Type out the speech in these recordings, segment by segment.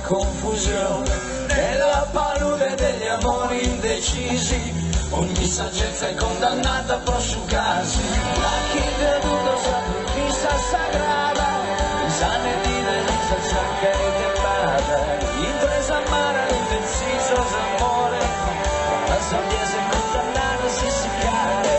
confusione, nella palude degli amori indecisi, ogni saggezza è condannata a prosciugarsi. La chi veduto sacrificia sagrada, insane di delizia sacca e tempada, impresa amara indeciso amore, la sabbia è condannata a siccare.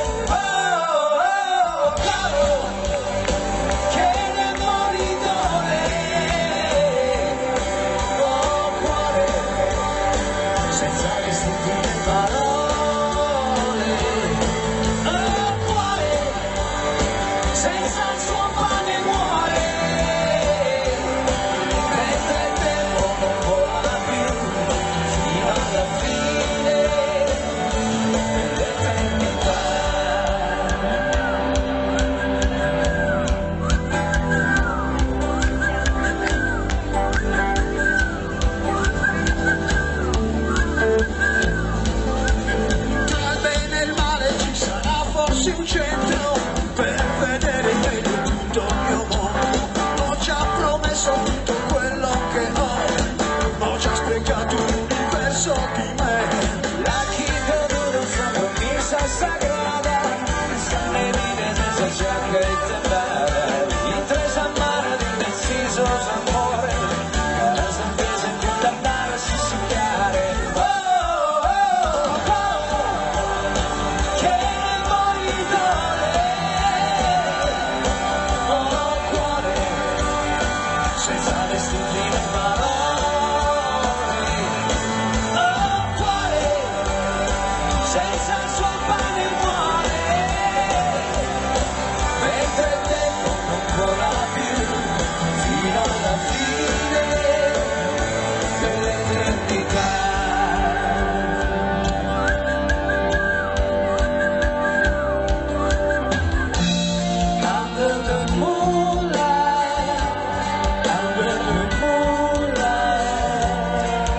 Senza il suo pane muore, mentre il tempo non vola più, fino alla fine dell'eternità. Tra il bene e il male ci sarà forse un centro, per vedere meglio tutto il mio mondo. Ho già promesso tutto quello che ho già sprecato l'universo di me. La chi veduto una misa sagrada, sane di senza giacca e tendara, intresa amara di indeciso amore, la sabbia è condannata a siccare. Che moridore, senza vestiti né parole, oh cuore, senza il suo pane muore, mentre il tempo non vola più, fino alla fine dell'eternità. Under the moonlight, under the moonlight,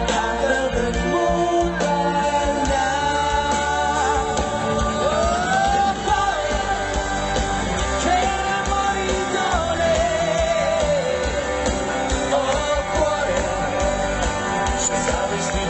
under the moonlight now. Oh, cuore, che moridone, oh cuore, senza vestiti